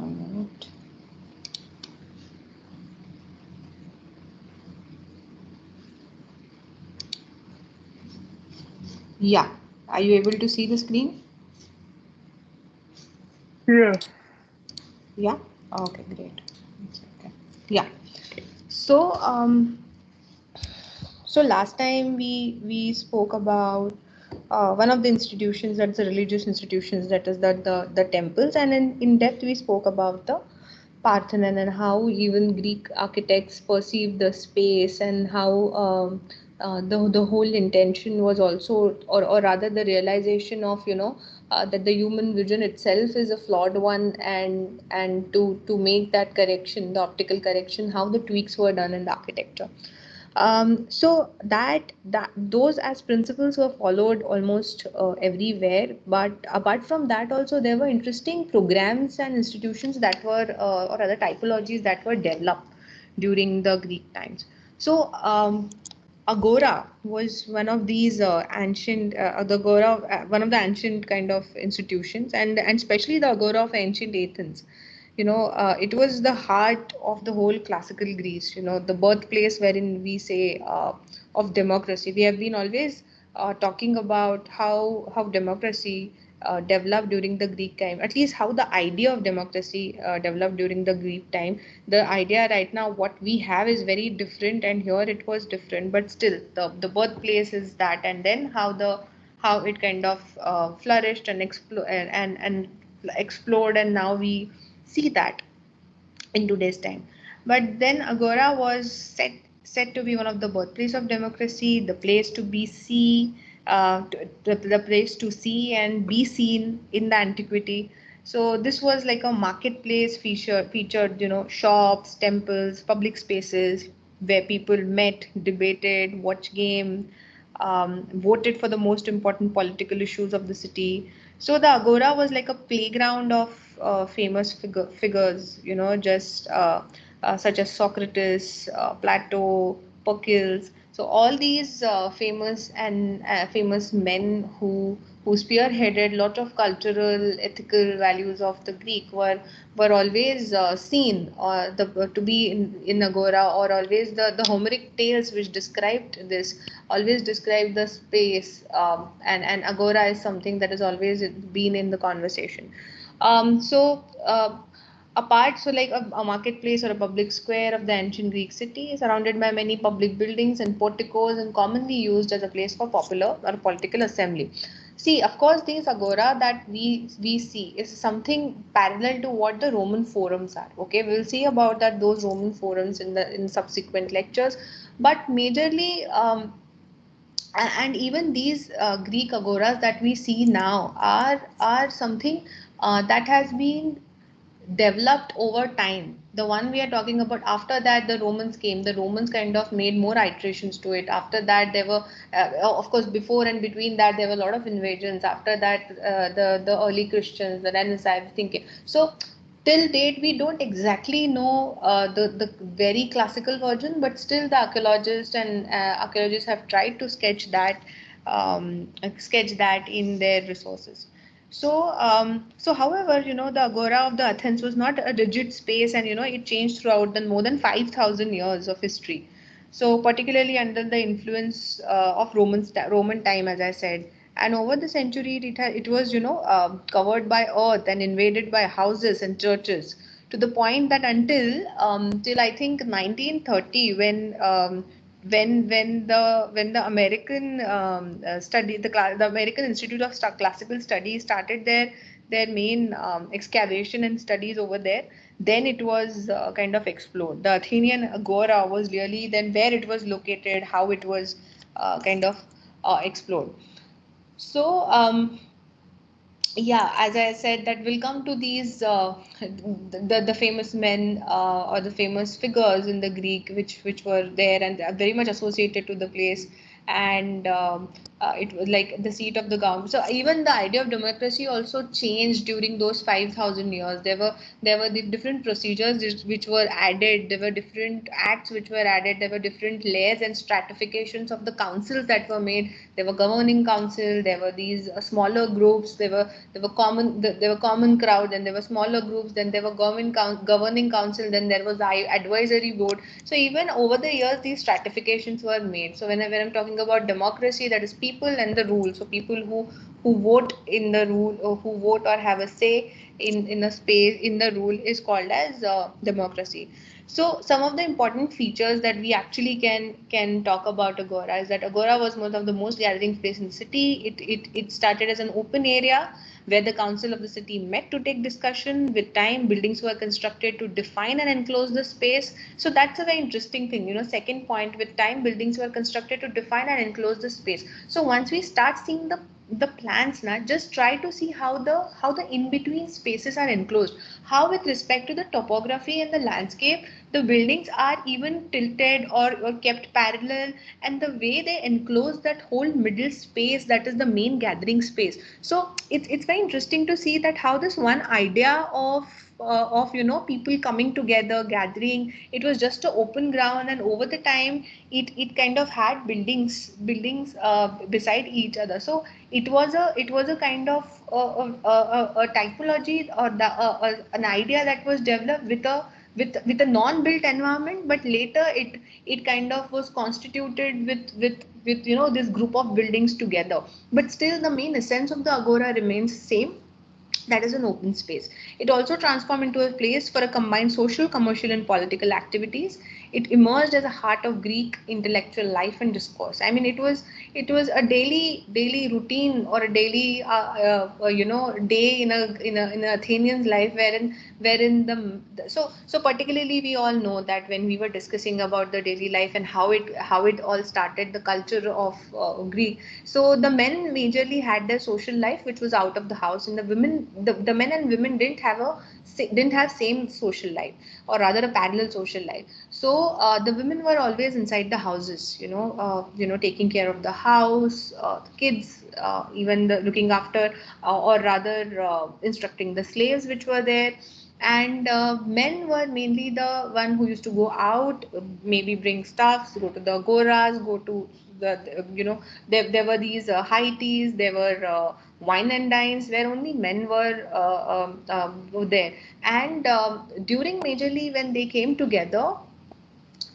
1 minute. Yeah. Are you able to see the screen? Yeah. Yeah. Okay, great. Okay. Yeah. So, so last time we spoke about one of the institutions, that's the religious institutions, that is the temples, and in depth we spoke about the Parthenon and how even Greek architects perceived the space, and how the whole intention was also, or rather the realization of, that the human vision itself is a flawed one, and to make that correction, the optical correction, how the tweaks were done in the architecture. So that those as principles were followed almost everywhere, but apart from that also there were interesting programs and institutions that were, or other typologies that were developed during the Greek times. So Agora was one of these ancient, the Agora, one of the ancient kind of institutions, and especially the Agora of ancient Athens. It was the heart of the whole classical Greece. The birthplace wherein we say of democracy. We have been always talking about how democracy developed during the Greek time, at least how the idea of democracy developed during the Greek time. The idea right now, what we have, is very different, and here it was different, but still the birthplace is that, and then how it kind of flourished and explored, and now we see that in today's time. But then Agora was set to be one of the birthplace of democracy, the place to be see, the place to see and be seen in the antiquity. So this was like a marketplace featured, shops, temples, public spaces where people met, debated, watched game, voted for the most important political issues of the city. So the Agora was like a playground of famous figures, just such as Socrates, Plato, Pericles. So all these famous men who spearheaded lot of cultural, ethical values of the Greek were always seen, to be in Agora, or always the Homeric tales which described this always describe the space, and Agora is something that has always been in the conversation. Apart, so like a marketplace or a public square of the ancient Greek city, surrounded by many public buildings and porticos, and commonly used as a place for popular or political assembly. See, of course, these agora that we see is something parallel to what the Roman forums are. Okay, we'll see about that, those Roman forums in subsequent lectures, but majorly, and even these Greek agoras that we see now are something that has been developed over time. The one we are talking about, after that the Romans came, the Romans kind of made more iterations to it. After that there were, of course, before and between that there were a lot of invasions. After that, the early Christians, the Renaissance thinking. So till date we don't exactly know the very classical version, but still the archaeologists have tried to sketch that in their resources. So however, the Agora of the Athens was not a rigid space, and it changed throughout the more than 5,000 years of history. So particularly under the influence of Roman time, as I said, and over the century, it was, covered by earth and invaded by houses and churches, to the point that until till I think 1930, when the American the American Institute of Classical Studies started their main excavation and studies over there, then it was kind of explored. The Athenian Agora was really then where it was located, how it was kind of explored. So yeah, as I said, that will come to these the famous men, or the famous figures in the Greek, which were there and are very much associated to the place. And it was like the seat of the government. So even the idea of democracy also changed during those 5,000 years. There were the different procedures which were added. There were different acts which were added. There were different layers and stratifications of the councils that were made. There were governing council. There were these smaller groups. There were common crowd. Then there were smaller groups. Then there were governing council. Then there was advisory board. So even over the years, these stratifications were made. So when I'm talking about democracy, that is people and the rule. So people who vote in the rule, or who vote or have a say in a space in the rule, is called as democracy. So some of the important features that we actually can talk about Agora is that Agora was one of the most gathering space in the city. It started as an open area where the council of the city met to take discussion. With time, buildings were constructed to define and enclose the space. So that's a very interesting thing. Second point, with time, buildings were constructed to define and enclose the space. So once we start seeing the plans now, just try to see how the in between spaces are enclosed, how with respect to the topography and the landscape the buildings are even tilted or kept parallel, and the way they enclose that whole middle space, that is the main gathering space. So it's very interesting to see that how this one idea of people coming together, gathering, it was just an open ground, and over the time it kind of had buildings beside each other. So it was a kind of a typology, or an idea that was developed with a non-built environment, but later it kind of was constituted with this group of buildings together. But still the main essence of the agora remains same, that is an open space. It also transformed into a place for a combined social, commercial, and political activities. It emerged as a heart of Greek intellectual life and discourse. I mean, it was a daily routine, or a daily day in a Athenian's life, wherein so particularly we all know that when we were discussing about the daily life and how it all started, the culture of Greek. So the men majorly had their social life, which was out of the house, and the men and women didn't have same social life, or rather a parallel social life. So the women were always inside the houses, taking care of the house, the kids, even looking after, or rather instructing the slaves which were there. And men were mainly the one who used to go out, maybe bring stuffs, go to the agoras, go to there were these high teas, there were wine and dines where only men were there. And during majorly when they came together,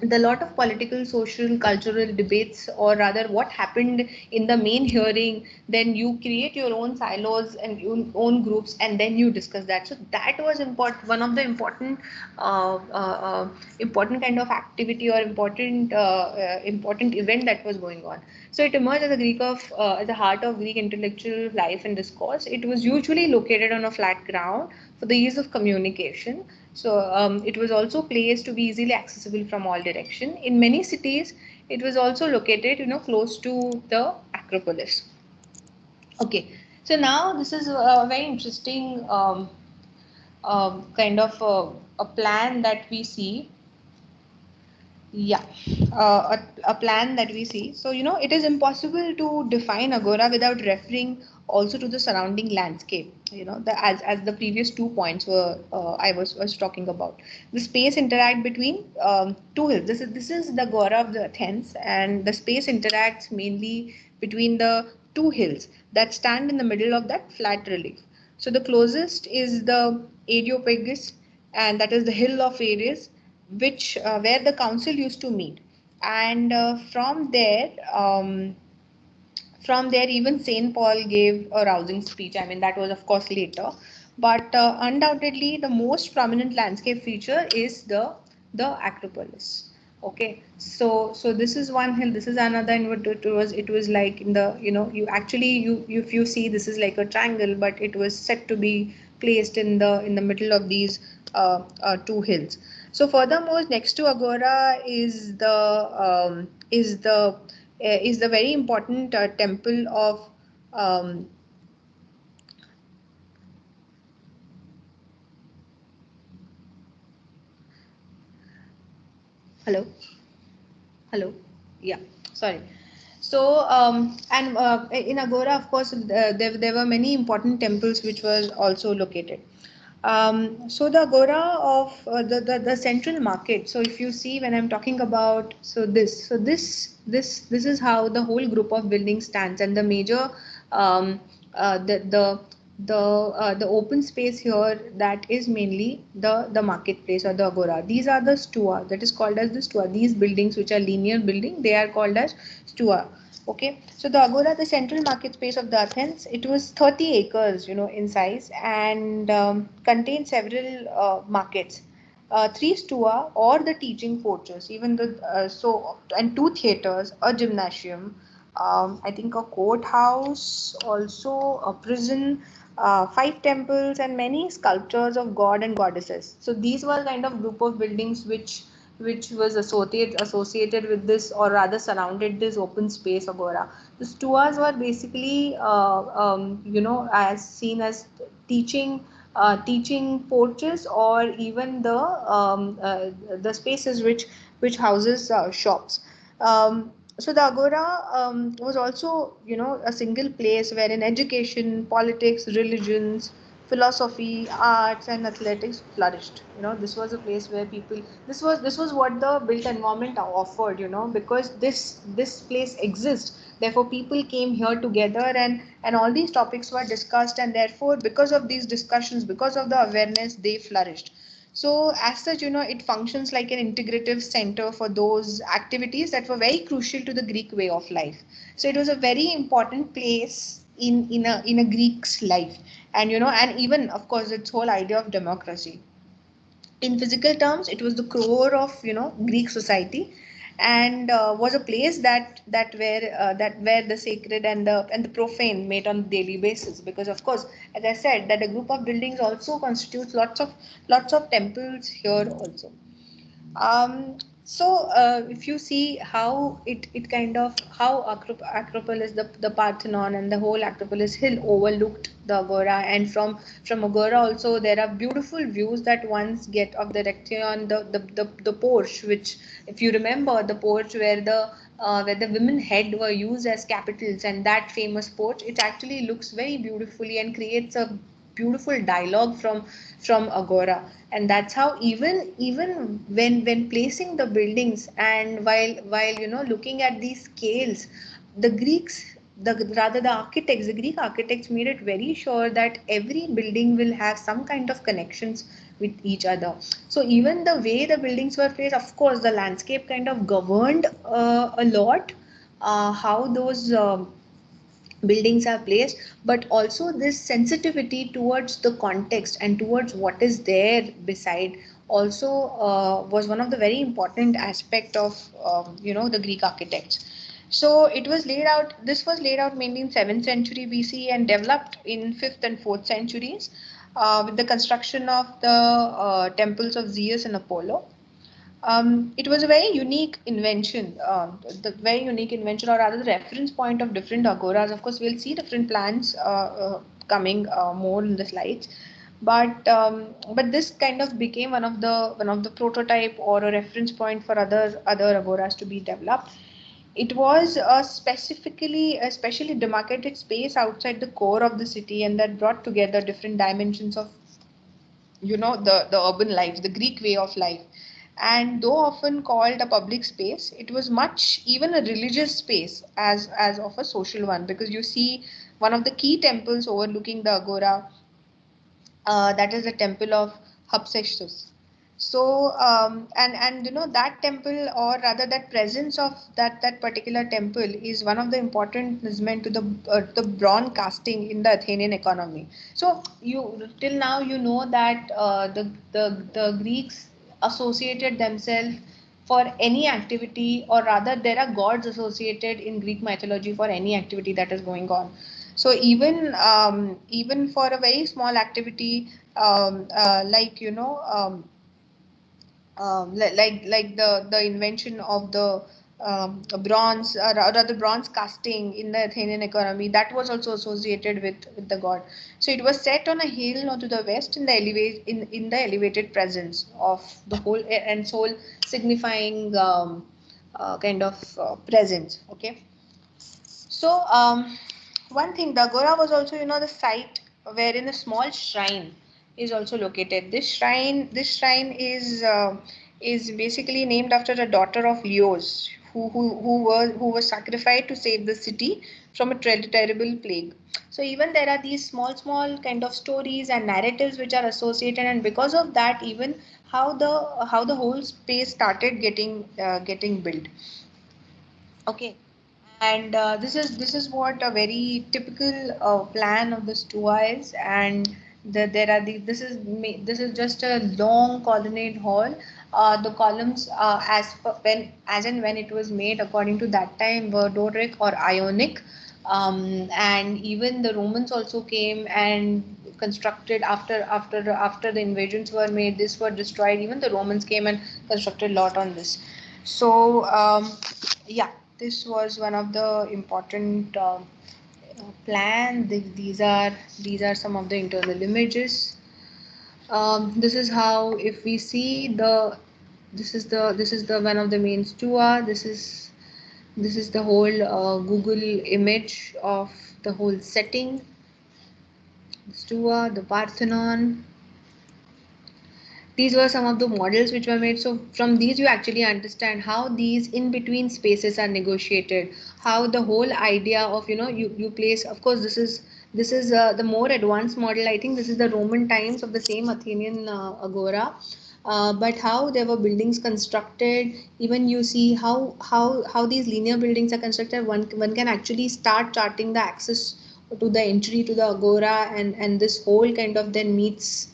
the lot of political, social, cultural debates, or rather what happened in the main hearing, then you create your own silos and your own groups, and then you discuss that. So that was important, one of the important kind of activity, or important event that was going on. So it emerged as a as a heart of Greek intellectual life and discourse. It was usually located on a flat ground for the ease of communication. So it was also placed to be easily accessible from all direction. In many cities, it was also located, close to the Acropolis. Okay, so now this is a very interesting kind of a plan that we see. Yeah, a plan that we see. So, it is impossible to define Agora without referring also to the surrounding landscape. As the previous 2 points I was talking about. The space interact between two hills. This is the Agora of the Athens, and the space interacts mainly between the two hills that stand in the middle of that flat relief. So the closest is the Areopagus, and that is the hill of Ares, which where the council used to meet. And from there even St. Paul gave a rousing speech. I mean, that was of course later, but undoubtedly the most prominent landscape feature is the Acropolis. Okay, so this is one hill, this is another, and it was like in the, you actually, you if you see, this is like a triangle, but it was set to be placed in the middle of these two hills. So furthermore, next to Agora is the very important temple of um, hello. Hello. Yeah, sorry. So, and in Agora, of course, there were many important temples which were also located. So the Agora of the central market. So if you see when I'm talking about this is how the whole group of buildings stands, and the major um, the open space here, that is mainly the marketplace or the Agora. These are the stua, that is called as the stua. These buildings which are linear building, they are called as stua. Okay, so the Agora, the central market space of the Athens, it was 30 acres, in size, and contained several markets, three stua or the teaching fortress, even and two theaters, a gymnasium, I think a courthouse, also a prison, five temples, and many sculptures of god and goddesses. So these were kind of group of buildings which was associated with this, or rather surrounded this open space agora. The stuas were basically as seen as teaching porches, or even the spaces which houses shops. So the agora was also, a single place wherein education, politics, religions, philosophy, arts, and athletics flourished. This was a place where people. This was what the built environment offered. Because this place exists. Therefore, people came here together, and all these topics were discussed, and therefore, because of these discussions, because of the awareness, they flourished. So, as such, it functions like an integrative center for those activities that were very crucial to the Greek way of life. So, it was a very important place in a Greek's life, and even of course its whole idea of democracy. In physical terms, it was the core of Greek society, and was a place that where the sacred and the profane met on a daily basis. Because of course, as I said, that a group of buildings also constitutes lots of temples here also. If you see how it kind of how Acropolis, the Parthenon and the whole Acropolis hill overlooked the Agora, and from Agora also there are beautiful views that ones get of the Recteon, the porch, which, if you remember, the porch where the women head were used as capitals, and that famous porch, it actually looks very beautifully and creates a beautiful dialogue from agora. And that's how, even when placing the buildings, and while looking at these scales, the Greeks, the architects, the Greek architects made it very sure that every building will have some kind of connections with each other. So even the way the buildings were placed, of course the landscape kind of governed a lot, how those buildings are placed, but also this sensitivity towards the context and towards what is there beside also was one of the very important aspect of the Greek architects. So this was laid out mainly in 7th century BC and developed in 5th and 4th centuries, with the construction of the temples of Zeus and Apollo. It was a very unique invention, the very unique invention, or rather the reference point of different agoras. Of course, we'll see different plans coming more in the slides, but this kind of became one of the prototype or a reference point for other agoras to be developed. It was a specially demarcated space outside the core of the city, and that brought together different dimensions of the urban life, the Greek way of life. And though often called a public space, it was much even a religious space as of a social one, because you see one of the key temples overlooking the agora, that is the temple of Hapsestus. So and that temple, or rather that presence of that particular temple, is one of the important meant to the bronze casting in the Athenian economy. So you till now that the Greeks associated themselves for any activity, or rather there are gods associated in Greek mythology for any activity that is going on. So even for a very small activity, like like the invention of the bronze, or rather bronze casting in the Athenian economy, that was also associated with the god. So it was set on a hill not to the west, in the elevated presence of the whole and soul, signifying kind of presence. Okay. So one thing, the agora was also, the site wherein a small shrine is also located. This shrine is basically named after a daughter of Leos, who was sacrificed to save the city from a terrible plague. So even there are these small kind of stories and narratives which are associated, and because of that, even how the whole space started getting built. Okay, and this is what a very typical plan of the Stoa is, and there are this is just a long colonnade hall. The columns, as and when it was made according to that time, were Doric or Ionic, and even the Romans also came and constructed after the invasions were made. This were destroyed. Even the Romans came and constructed a lot on this. So yeah, this was one of the important plan. These are some of the internal images. This is how, if we see the this is the one of the main Stoa. This is the whole Google image of the whole setting. Stoa, the Parthenon. These were some of the models which were made. So from these you actually understand how these in between spaces are negotiated, how the whole idea of, you place, of course, this is the more advanced model. I think this is the Roman times of the same Athenian agora. But how there were buildings constructed, even you see how these linear buildings are constructed. One can actually start charting the access to the entry to the agora, and this whole kind of then meets,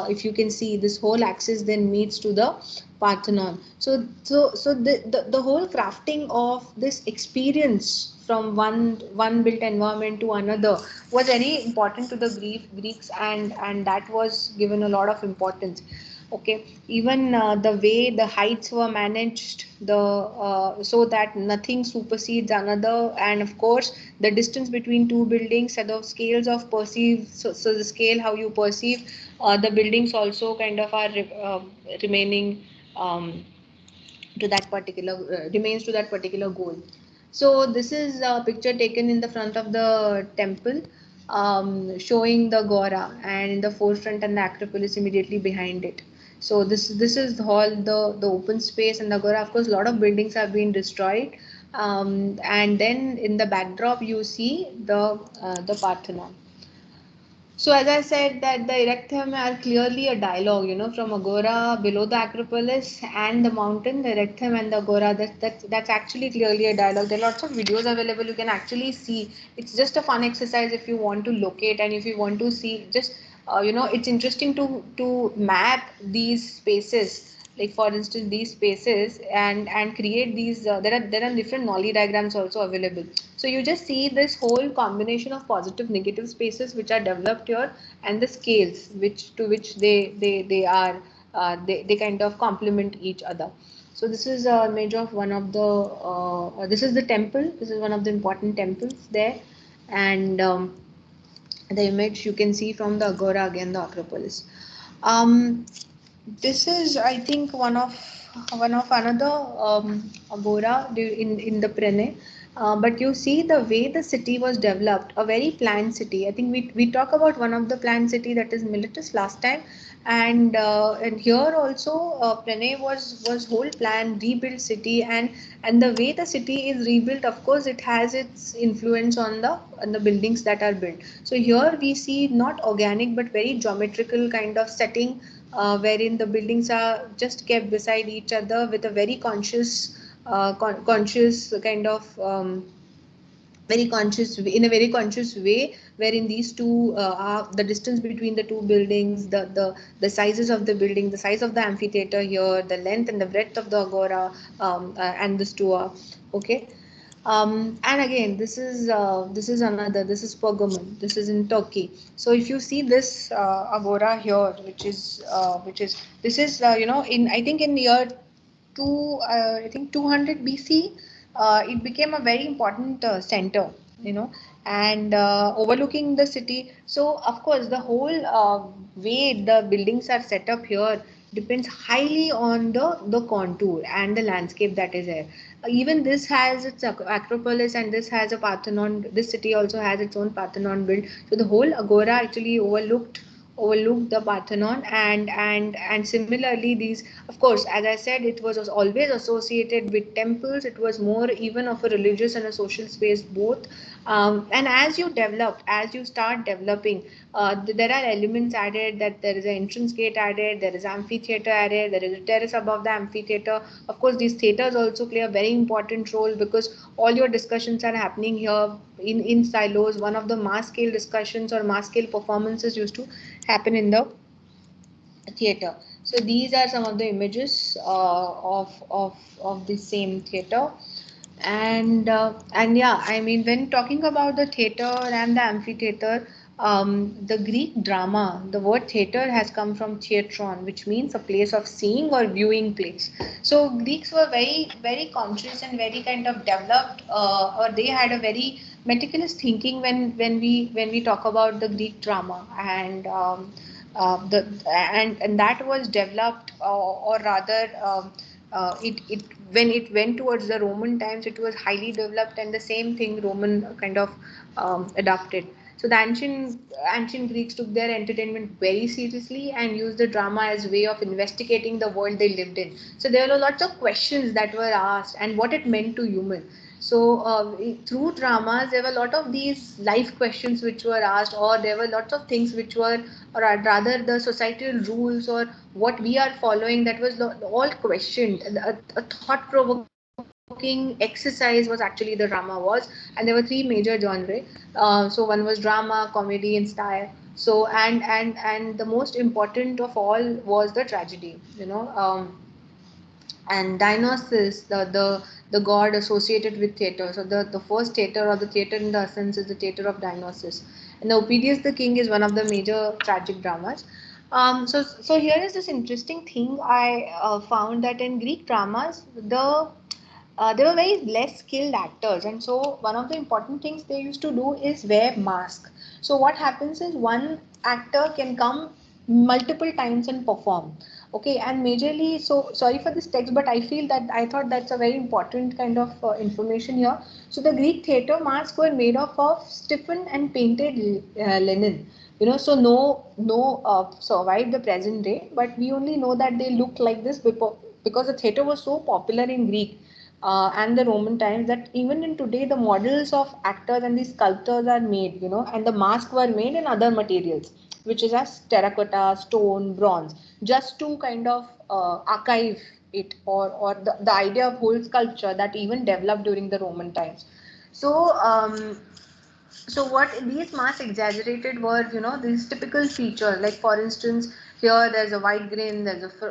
if you can see, this whole axis then meets to the Parthenon. So the whole crafting of this experience from one built environment to another was very important to the Greeks, and that was given a lot of importance. Okay, even the way the heights were managed, the so that nothing supersedes another, and of course the distance between two buildings, set of scales of perceive. So the scale how you perceive the buildings also kind of are remaining, um, to that particular remains to that particular goal. So this is a picture taken in the front of the temple, showing the Gora, and in the forefront and the Acropolis immediately behind it. So this is all the open space and the Gora. Of course, a lot of buildings have been destroyed, and then in the backdrop you see the Parthenon. So as I said, that the Erectheum are clearly a dialogue, from Agora below the Acropolis and the mountain, the Erectheum and the Agora. That's actually clearly a dialogue. There are lots of videos available. You can actually see. It's just a fun exercise if you want to locate, and if you want to see. Just it's interesting to map these spaces. Like for instance, these spaces, and create these. There are different Nolly diagrams also available. So you just see this whole combination of positive negative spaces which are developed here, and the scales which they are, they kind of complement each other. So this is a image of one of the this is the temple. This is one of the important temples there, and the image you can see from the Agora, again the Acropolis. Um, this is, I think, one of another agora in the Prene. But you see the way the city was developed, a very planned city. I think we talk about one of the planned city, that is Miletus, last time, and here also Prene was whole planned rebuilt city, and the way the city is rebuilt, of course, it has its influence on the buildings that are built. So here we see not organic but very geometrical kind of setting, wherein the buildings are just kept beside each other with a very conscious kind of, in a very conscious way, wherein these two are the distance between the two buildings, the sizes of the building, the size of the amphitheater here, the length and the breadth of the agora, and the stoa. Okay. And again, this is Pergamon. This is in Turkey. So if you see this agora here, which is this is, in, I think, in year I think 200 BC, it became a very important center, you know, and overlooking the city. So of course, the whole way the buildings are set up here depends highly on the contour and the landscape that is there. Even this has its Acropolis, and this has a Parthenon. This city also has its own Parthenon built. So the whole agora actually overlooked the Parthenon, and similarly these, of course, as I said, it was always associated with temples. It was more even of a religious and a social space both. And as you start developing, there are elements added, that there is an entrance gate added, there is amphitheater added, there is a terrace above the amphitheater. Of course, these theaters also play a very important role, because all your discussions are happening here in silos. One of the mass scale discussions or mass scale performances used to happen in the theater. So these are some of the images of the same theater. And yeah, I mean, when talking about the theater and the amphitheater, the Greek drama, the word theater has come from theatron, which means a place of seeing or viewing place. So Greeks were very conscious and very kind of developed, or they had a very meticulous thinking when we talk about the Greek drama. And that was developed, or rather, it when it went towards the Roman times, it was highly developed, and the same thing Roman kind of adopted. So the ancient Greeks took their entertainment very seriously and used the drama as a way of investigating the world they lived in. So there were lots of questions that were asked, and what it meant to human. So through dramas, there were a lot of these life questions which were asked, or there were lots of things which were, or rather, the societal rules or what we are following, that was all questioned. A thought-provoking exercise was actually the drama was, and there were three major genres. So one was drama, comedy, and style. So and the most important of all was the tragedy. And Dionysus, the god associated with theater. So the first theater, or the theater in the essence, is the theater of Dionysus. And the Oedipus the King is one of the major tragic dramas. So here is this interesting thing I found, that in Greek dramas, they were very less skilled actors, and so one of the important things they used to do is wear mask. So what happens is, one actor can come multiple times and perform. Okay, and majorly, so sorry for this text, but I thought that's a very important kind of information here. So the Greek theater masks were made of stiffened and painted linen. So no survived the present day, but we only know that they looked like this because the theater was so popular in Greek and the Roman times, that even in today the models of actors and the sculptors are made, and the masks were made in other materials, which is as terracotta, stone, bronze, just to kind of archive it, or the idea of whole sculpture that even developed during the Roman times. So what these masks exaggerated were, these typical features, like for instance, here there's a white grin,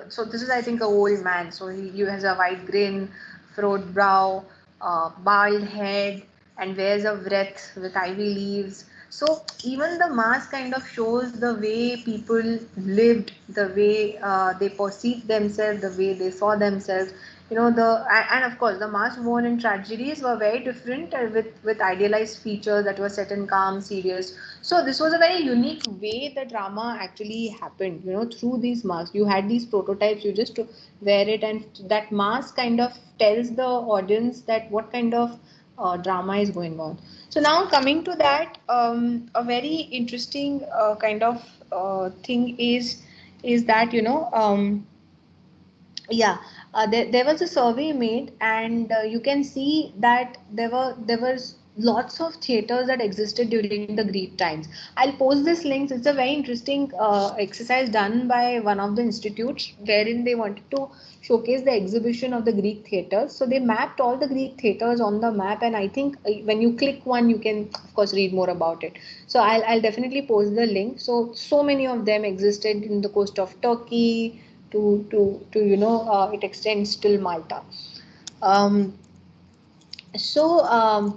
so this is, I think, a old man. So he has a white grin, furrowed brow, bald head, and wears a wreath with ivy leaves. So even the mask kind of shows the way people lived, the way they perceived themselves, the way they saw themselves. And of course, the masks worn in tragedies were very different, with idealized features that were set in calm, serious. So this was a very unique way the drama actually happened. Through these masks, you had these prototypes, you just wear it, and that mask kind of tells the audience that what kind of drama is going on. So now, coming to that, a very interesting kind of thing is that, yeah, there was a survey made, and you can see that there was lots of theaters that existed during the Greek times. I'll post this link. It's a very interesting exercise done by one of the institutes, wherein they wanted to showcase the exhibition of the Greek theaters. So they mapped all the Greek theaters on the map, and I think when you click one, you can of course read more about it. So I'll definitely post the link. So many of them existed in the coast of Turkey, to it extends till Malta. Um,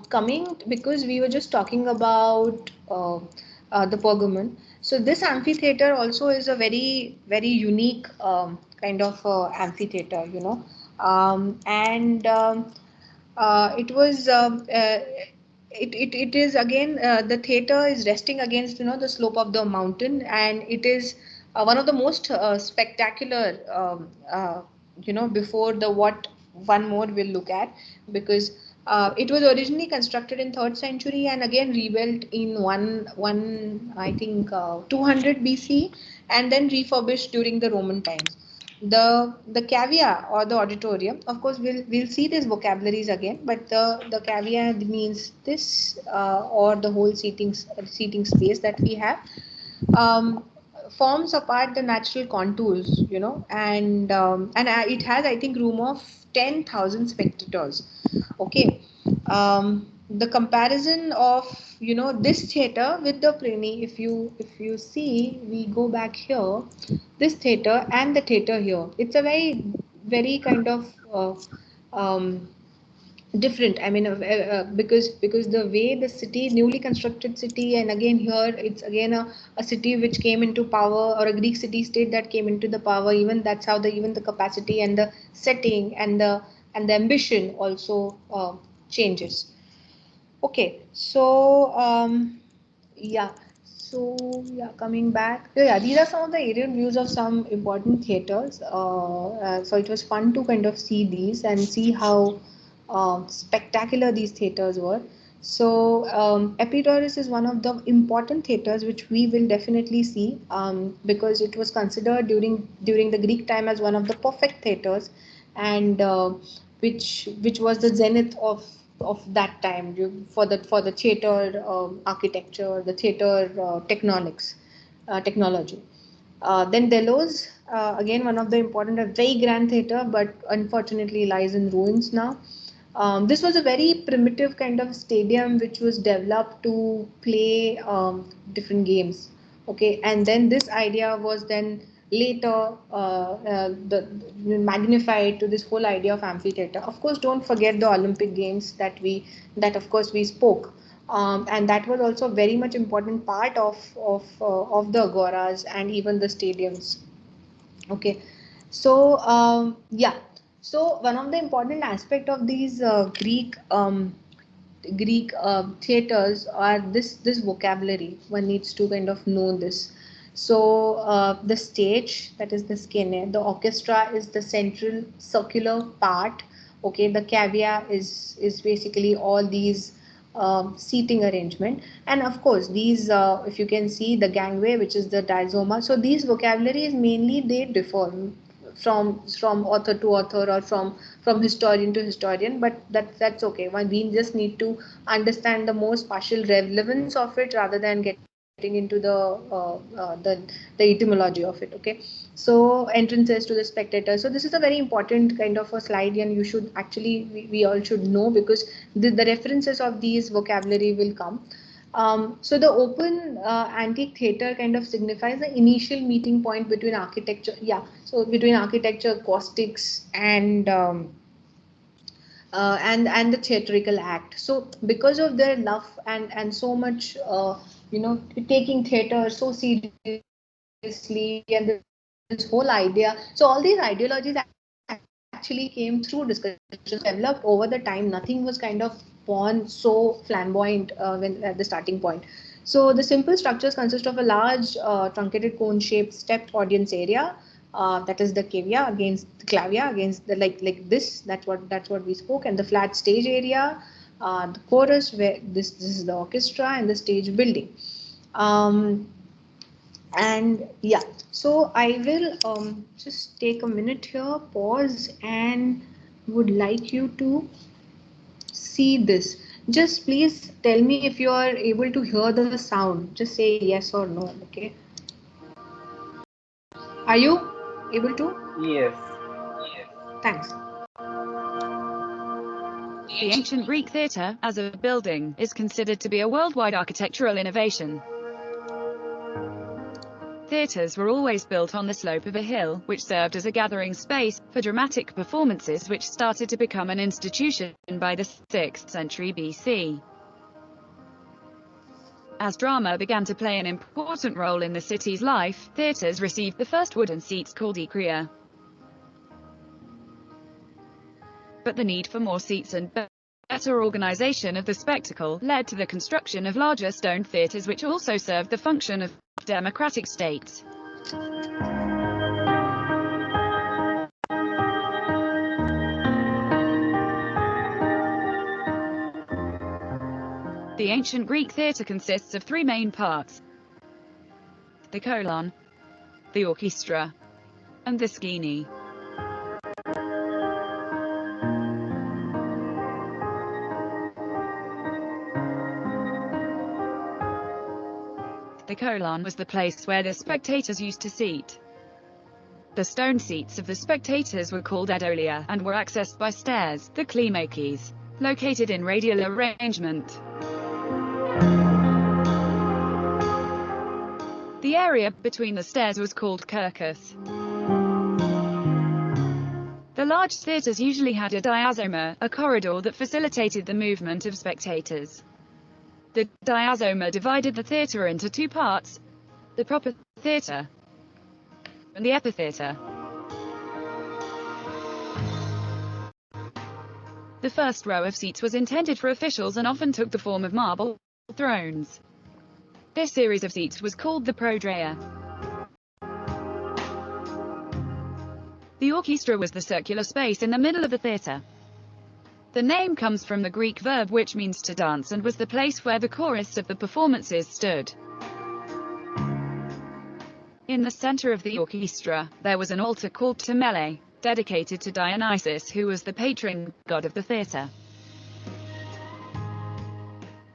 Coming, because we were just talking about the Pergamon. So this amphitheater also is a very unique kind of amphitheater, and it was it is again, the theater is resting against, the slope of the mountain, and it is one of the most spectacular, before the one more we'll look at, because it was originally constructed in 3rd century and again rebuilt in one I think 200 BC, and then refurbished during the Roman times. The cavea or the auditorium, of course, we'll see these vocabularies again, but the cavea means this or the whole seating space that we have. Um, Forms apart the natural contours, and it has, I think, room of 10,000 spectators. Okay. The comparison of this theater with the Preni, if you see, we go back here, this theater and the theater here, it's a very kind of um, different. I mean, because the way the city, newly constructed city, and again here it's again a city which came into power, or a Greek city state that came into the power. Even that's how the capacity and the setting and the ambition also changes. Okay, so yeah, yeah, coming back, yeah, these are some of the aerial views of some important theaters. So it was fun to kind of see these and see how spectacular these theaters were. So Epidaurus is one of the important theaters which we will definitely see, because it was considered during the Greek time as one of the perfect theaters, and which was the zenith of that time for the theater architecture, the theater technology. Then Delos, again one of the important, a very grand theater, but unfortunately lies in ruins now. This was a very primitive kind of stadium which was developed to play different games. Okay, and then this idea was then later magnified to this whole idea of amphitheater. Of course, don't forget the Olympic Games that of course we spoke, and that was also very much important part of the agoras and even the stadiums. Okay, so yeah, so one of the important aspect of these Greek theaters are this vocabulary. One needs to kind of know this. So the stage, that is the scene, the orchestra is the central circular part. Okay, the cavea is basically all these seating arrangement, and of course these, if you can see the gangway, which is the diazoma. So these vocabularies mainly they differ from author to author, or from historian to historian, but that's okay. We just need to understand the most partial relevance of it rather than getting into the etymology of it. Okay, so entrances to the spectator. So this is a very important kind of a slide, and you should actually, we all should know, because the references of these vocabulary will come. So the open antique theater kind of signifies the initial meeting point between architecture, yeah, so between architecture, acoustics, and the theatrical act. So because of their love and so much, taking theater so seriously, and this whole idea, so all these ideologies actually came through discussions, developed over the time. Nothing was kind of born so flamboyant when at the starting point. So the simple structures consist of a large truncated cone-shaped stepped audience area, that is the clavia against the like this. That's what we spoke. And the flat stage area, the chorus, where this is the orchestra, and the stage building. Um, and yeah, so I will just take a minute here, pause, and would like you to see this. Just please tell me if you are able to hear the sound. Just say yes or no. Okay, are you able to? Yes. Thanks. The ancient Greek theatre, as a building, is considered to be a worldwide architectural innovation. Theatres were always built on the slope of a hill, which served as a gathering space for dramatic performances, which started to become an institution by the 6th century BC. As drama began to play an important role in the city's life, theatres received the first wooden seats called ecria. But the need for more seats and better organization of the spectacle led to the construction of larger stone theatres, which also served the function of democratic states. The ancient Greek theatre consists of three main parts: the colon, the orchestra, and the skene. The colon was the place where the spectators used to seat. The stone seats of the spectators were called edolia, and were accessed by stairs, the klimakes, located in radial arrangement. The area between the stairs was called kirkus. The large theatres usually had a diazoma, a corridor that facilitated the movement of spectators. The diazoma divided the theatre into two parts: the proper theatre and the epitheatre. The first row of seats was intended for officials and often took the form of marble thrones. This series of seats was called the prodrea. The orchestra was the circular space in the middle of the theatre. The name comes from the Greek verb which means to dance, and was the place where the chorus of the performances stood. In the center of the orchestra, there was an altar called Temele, dedicated to Dionysus, who was the patron god of the theatre.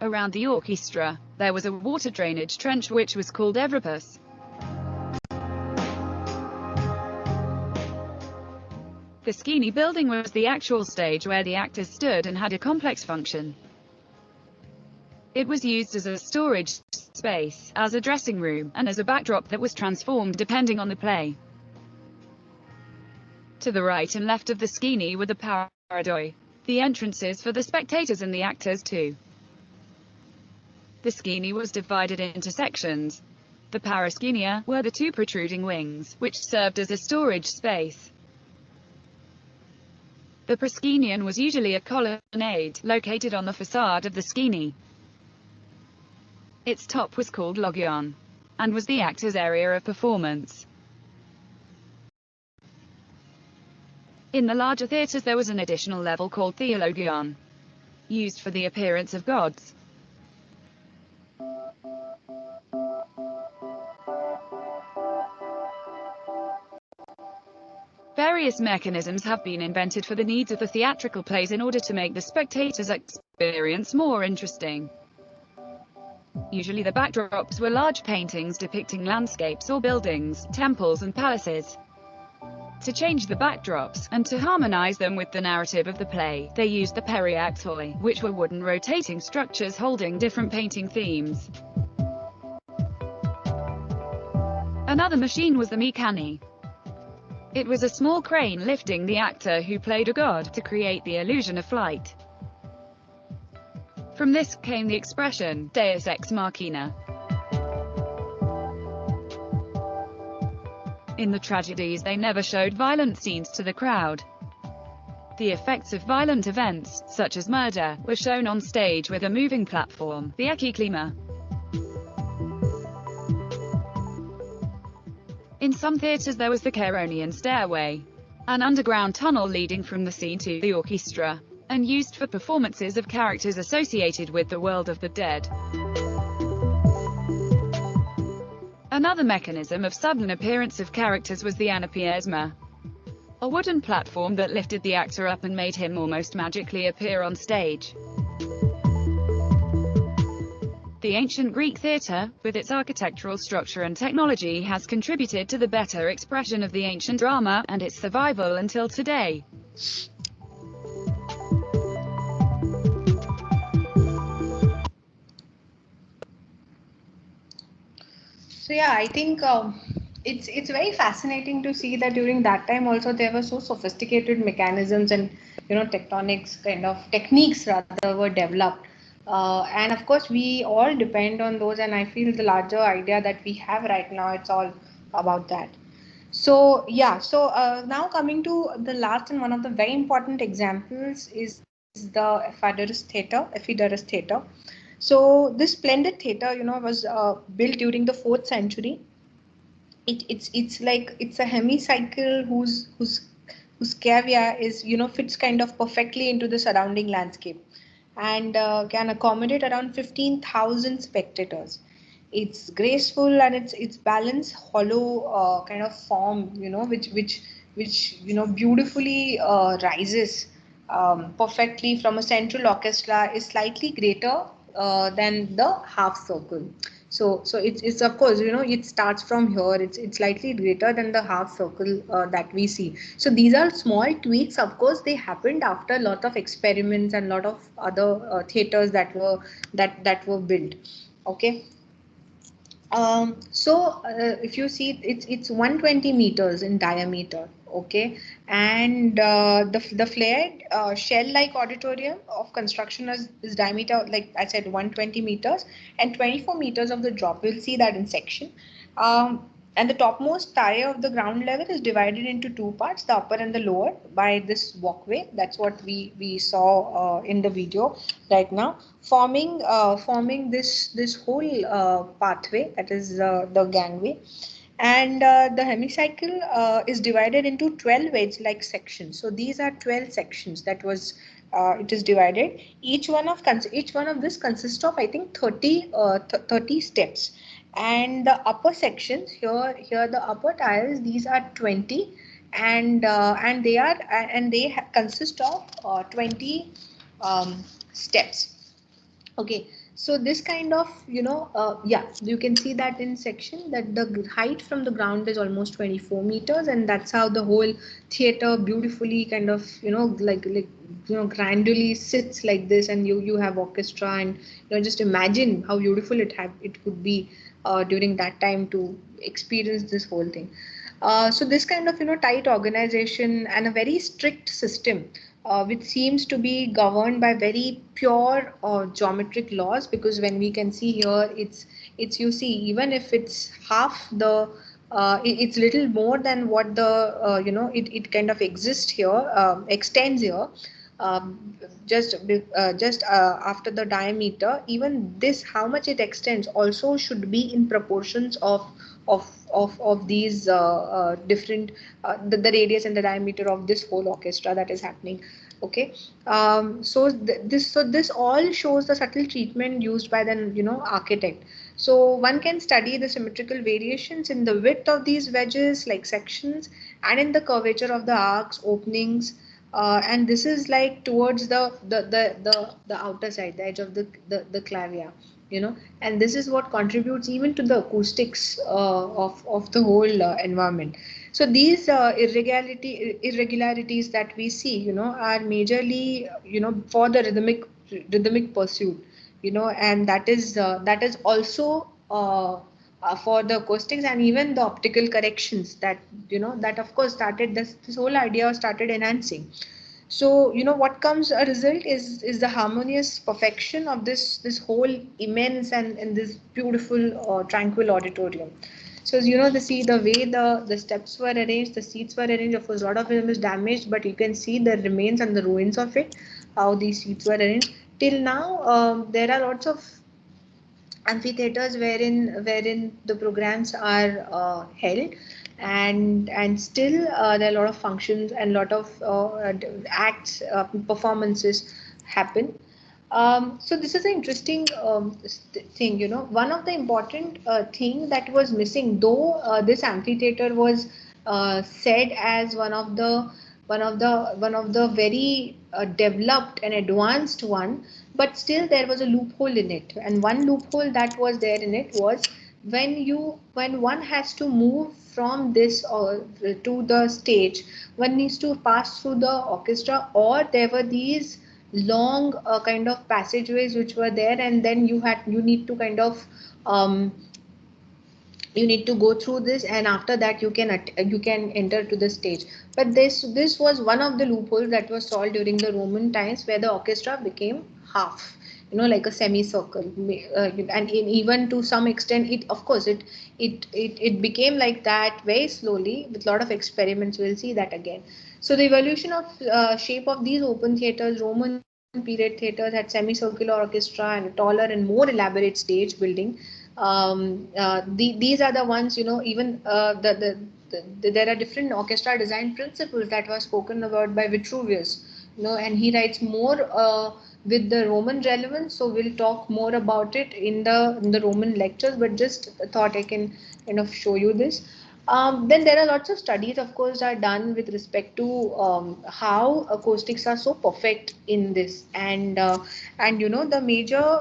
Around the orchestra, there was a water drainage trench which was called Everopus. The skene building was the actual stage where the actors stood and had a complex function. It was used as a storage space, as a dressing room, and as a backdrop that was transformed depending on the play. To the right and left of the skene were the paradoi, the entrances for the spectators and the actors too. The skene was divided into sections. The paraskenia were the two protruding wings, which served as a storage space. The proscenium was usually a colonnade, located on the facade of the skene. Its top was called logion, and was the actor's area of performance. In the larger theatres there was an additional level called theologion, used for the appearance of gods. Various mechanisms have been invented for the needs of the theatrical plays in order to make the spectator's experience more interesting. Usually the backdrops were large paintings depicting landscapes or buildings, temples and palaces. To change the backdrops, and to harmonize them with the narrative of the play, they used the periaktoi, which were wooden rotating structures holding different painting themes. Another machine was the mechani. It was a small crane lifting the actor who played a god, to create the illusion of flight. From this came the expression, deus ex machina. In the tragedies they never showed violent scenes to the crowd. The effects of violent events, such as murder, were shown on stage with a moving platform, the ekiklima. In some theatres there was the Chaironian stairway, an underground tunnel leading from the scene to the orchestra, and used for performances of characters associated with the world of the dead. Another mechanism of sudden appearance of characters was the anapiesma, a wooden platform that lifted the actor up and made him almost magically appear on stage. The ancient Greek theatre, with its architectural structure and technology, has contributed to the better expression of the ancient drama, and its survival until today. So yeah, I think it's very fascinating to see that during that time also there were so sophisticated mechanisms and tectonics kind of techniques rather were developed. And of course, we all depend on those, and I feel the larger idea that we have right now, it's all about that. So yeah, so now coming to the last and one of the very important examples is the Epidaurus Theatre. So this splendid theatre, was built during the 4th century. It's like it's a hemicycle whose cavea is fits kind of perfectly into the surrounding landscape. and can accommodate around 15,000 spectators. It's graceful and it's balanced, hollow kind of form, which beautifully rises perfectly from a central orchestra, is slightly greater than the half circle. So it's of course, it starts from here. It's slightly greater than the half circle that we see. So these are small tweaks. Of course, they happened after a lot of experiments and a lot of other theaters that were built. Okay. If you see, it's 120 meters in diameter, okay, and the flared shell-like auditorium of construction is diameter, like I said, 120 meters and 24 meters of the drop. We'll see that in section. And the topmost tier of the ground level is divided into two parts, the upper and the lower, by this walkway. That's what we saw in the video right now, forming this whole pathway, that is the gangway. And the hemicycle is divided into 12 wedge-like sections. So these are 12 sections that was it is divided. Each one of this consists of, I think, 30 steps. And the upper sections here the upper tiles, these are 20, and they consist of 20 steps. Okay, so this kind of, yeah, you can see that in section, that the height from the ground is almost 24 meters, and that's how the whole theater beautifully kind of, grandly sits like this, and you have orchestra, and just imagine how beautiful it could be during that time to experience this whole thing. So this kind of, tight organization and a very strict system, which seems to be governed by very pure geometric laws, because when we can see here, it's you see, even if it's half the it's little more than what the it kind of exists here, extends here, just after the diameter. Even this, how much it extends, also should be in proportions of these different the radius and the diameter of this whole orchestra that is happening. Okay. This all shows the subtle treatment used by the architect. So one can study the symmetrical variations in the width of these wedges, like sections, and in the curvature of the arcs, openings, and this is like towards the outer side, the edge of the clavia, and this is what contributes even to the acoustics of the whole environment. So these irregularities that we see, are majorly, for the rhythmic pursuit, and that is also for the acoustics, and even the optical corrections that, that of course started this whole idea started enhancing. So what comes a result is the harmonious perfection of this whole immense and this beautiful tranquil auditorium. So the way the steps were arranged, the seats were arranged. Of course, a lot of them is damaged, but you can see the remains and the ruins of it, how these seats were arranged. Till now, there are lots of amphitheaters wherein the programs are held, and still there are a lot of functions and a lot of acts, performances happen. So this is an interesting thing. One of the important thing that was missing, though this amphitheater was said as one of the very developed and advanced one, but still there was a loophole in it. And one loophole that was there in it was, when one has to move from this to the stage, one needs to pass through the orchestra, or there were these long kind of passageways which were there, and then you need to kind of you need to go through this, and after that you can enter to the stage. But this was one of the loopholes that was solved during the Roman times, where the orchestra became half, like a semicircle. And even to some extent, it of course it became like that very slowly with a lot of experiments. We'll see that again. So the evolution of shape of these open theaters, Roman period theaters, had semicircular orchestra and a taller and more elaborate stage building. These are the ones, even there are different orchestra design principles that were spoken about by Vitruvius, and he writes more with the Roman relevance. So we'll talk more about it in the Roman lectures, but just thought I can kind of show you this. Then there are lots of studies, of course, are done with respect to how acoustics are so perfect in this, and you know the major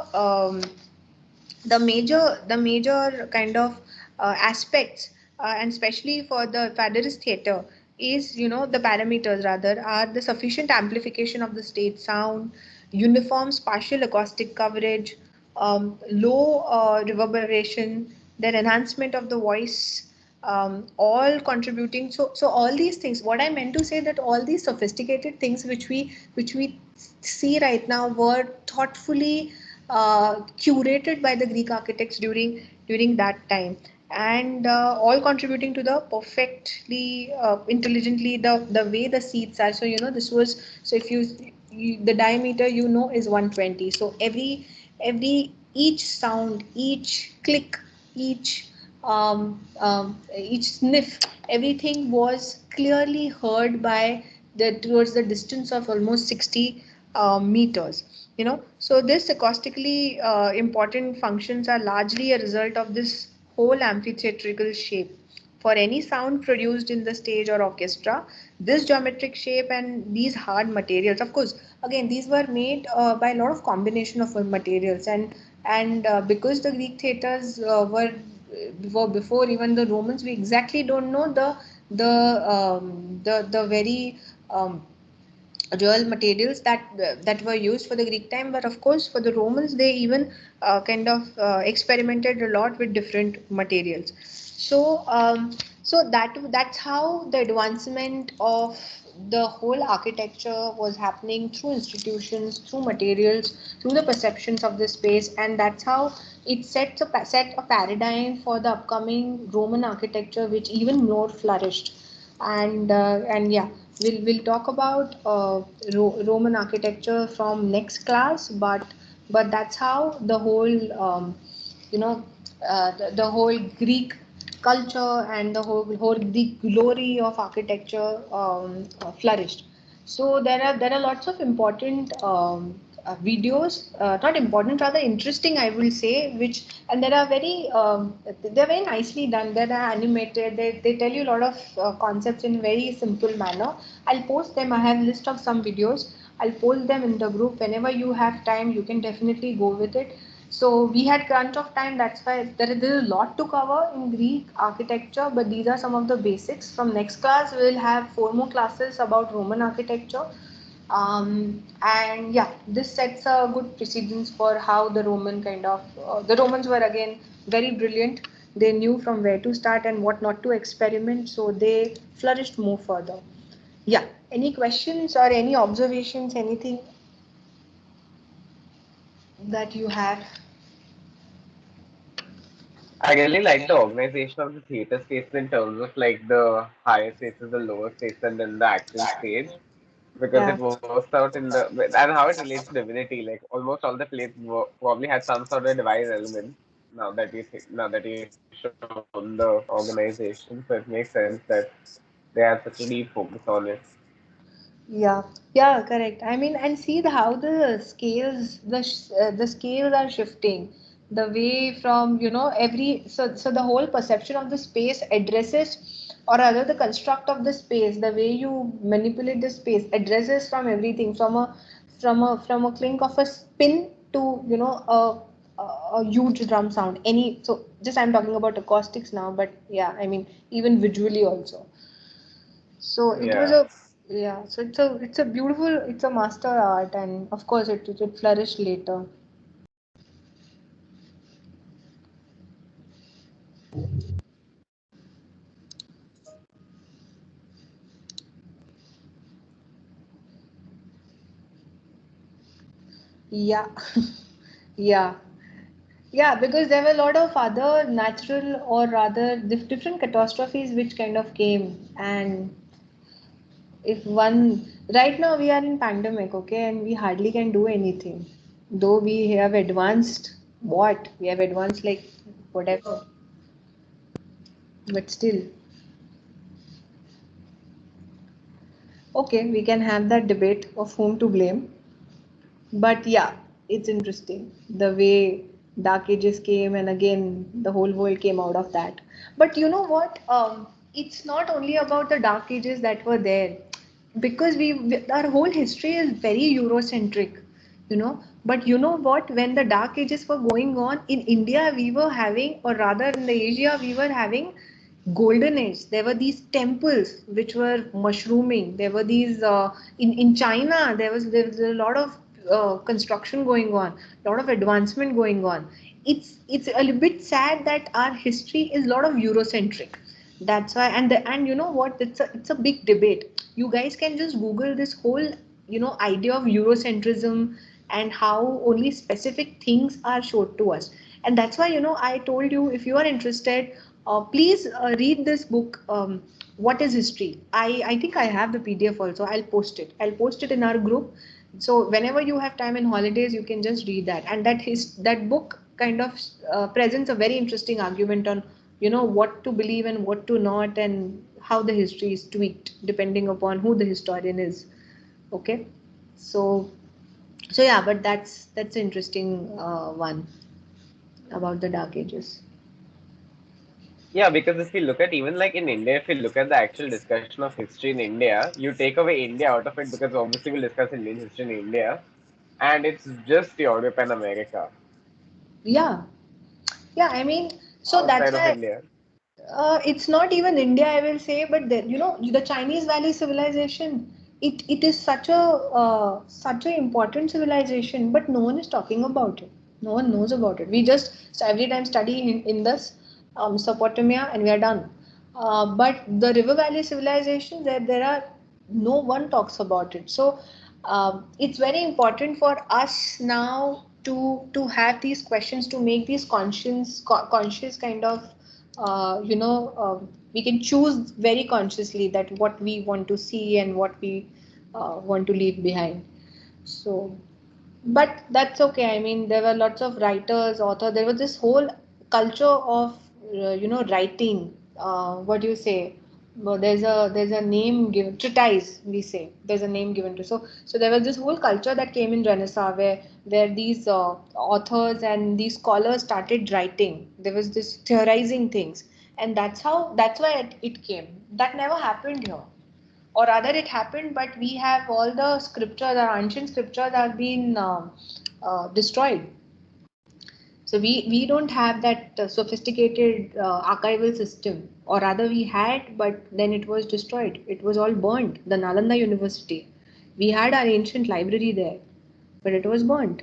kind of aspects, and especially for the Faderist theatre, is, you know, the parameters rather are the sufficient amplification of the stage sound, uniform spatial acoustic coverage, low reverberation, then enhancement of the voice, all contributing. So all these things, what I meant to say, that all these sophisticated things which we see right now were thoughtfully curated by the Greek architects during that time, and all contributing to the perfectly intelligently the way the seats are. So you know this was, so if the diameter, you know, is 120. So each sound, each click, each sniff, everything was clearly heard by towards the distance of almost 60 meters. You know, so this acoustically important functions are largely a result of this whole amphitheatrical shape. For any sound produced in the stage or orchestra, this geometric shape and these hard materials, of course, again these were made by a lot of combination of materials, and because the Greek theaters were before even the Romans, we exactly don't know the very real materials that were used for the Greek time. But of course, for the Romans, they even kind of experimented a lot with different materials. So that's how the advancement of the whole architecture was happening, through institutions, through materials, through the perceptions of the space, and that's how it set a paradigm for the upcoming Roman architecture, which even more flourished. And yeah, we'll talk about Roman architecture from next class, but that's how the whole you know the whole Greek culture and the whole Greek glory of architecture flourished. So there are lots of important videos, not important, rather interesting, I will say, which, and there are they're very nicely done. They're animated. They tell you a lot of concepts in very simple manner. I'll post them. I have a list of some videos. I'll post them in the group. Whenever you have time, you can definitely go with it. So we had crunch of time. That's why there is a lot to cover in Greek architecture, but these are some of the basics. From next class, we'll have 4 more classes about Roman architecture. And yeah, this sets a good precedence for how the Romans were again very brilliant. They knew from where to start and what not to experiment, so they flourished more further. Yeah, any questions or any observations, anything that you have? I really like the organization of the theater space in terms of like the higher spaces, the lower spaces, and then the actual stage, because Yeah. it works out in the and how it relates to divinity. Like almost all the plays probably had some sort of divine element. Now that you shown the organization, so it makes sense that they have such a deep focus on it. Yeah, yeah, correct. I mean, and see how the scales are shifting. The way from, you know, so the whole perception of the space addresses, or rather the construct of the space, the way you manipulate the space addresses from everything, from a clink of a spin to, you know, a huge drum sound. So just I'm talking about acoustics now, but yeah, I mean even visually also. So it was Yeah. a yeah. So it's a beautiful, it's a master art, and of course it flourished later. Yeah, yeah, yeah. Because there were a lot of other natural, or rather different catastrophes which kind of came, and if one right now we are in pandemic, okay, and we hardly can do anything. Though we have advanced, what we have advanced, like whatever, but still. Okay, we can have that debate of whom to blame. But yeah, it's interesting the way Dark Ages came, and again, the whole world came out of that. But you know what? It's not only about the Dark Ages that were there, because our whole history is very Eurocentric, you know. But you know what? When the Dark Ages were going on in India, we were having, or rather in the Asia, we were having golden age. There were these temples which were mushrooming. There were these in China. There was a lot of construction going on, a lot of advancement going on. It's a little bit sad that our history is a lot of Eurocentric. That's why, and you know what? It's a big debate. You guys can just Google this whole, you know, idea of Eurocentrism and how only specific things are showed to us. And that's why, you know, I told you, if you are interested, please read this book. What is history? I think I have the PDF also. I'll post it in our group. So whenever you have time in holidays, you can just read that. And that book kind of presents a very interesting argument on, you know, what to believe and what to not, and how the history is tweaked depending upon who the historian is. Okay, so yeah, but that's an interesting one about the Dark Ages. Yeah, because if you look at even like in India, if you look at the actual discussion of history in India, you take away India out of it because obviously we'll discuss Indian history in India, and it's just Europe and America Yeah, yeah. I mean, so that's outside of why India. it's not even India, I will say, but you know, the Chinese Valley civilization. It is such a important civilization, but no one is talking about it. No one knows about it. We just every time study in this Mesopotamia, and we are done. But the River Valley civilization, there are no one talks about it. So it's very important for us now to have these questions, to make these conscious kind of we can choose very consciously that what we want to see and what we want to leave behind. So, but that's okay. I mean, there were lots of writers, authors. There was this whole culture of writing. What do you say? Well, there's a name given, treatise, we say. There's a name given to. So there was this whole culture that came in Renaissance where these authors and these scholars started writing. There was this theorizing things, and that's why it came. That never happened here, or rather it happened, but we have all the scriptures, our ancient scriptures have been destroyed. So we don't have that sophisticated archival system, or rather we had, but then it was destroyed. It was all burned. The Nalanda University, we had our ancient library there, but it was burnt.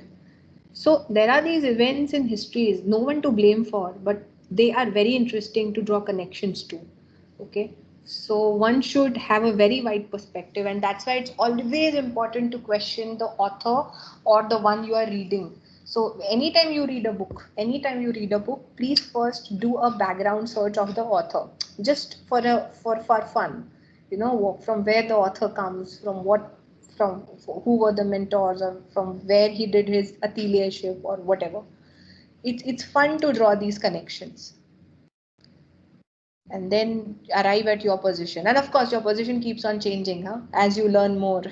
So there are these events in histories, no one to blame for, but they are very interesting to draw connections to. Okay, so one should have a very wide perspective, and that's why it's always important to question the author or the one you are reading. So anytime you read a book, please first do a background search of the author, just for fun. You know, from where the author comes, from who were the mentors, or from where he did his ateliership or whatever. It's fun to draw these connections and then arrive at your position. And of course, your position keeps on changing, huh? As you learn more.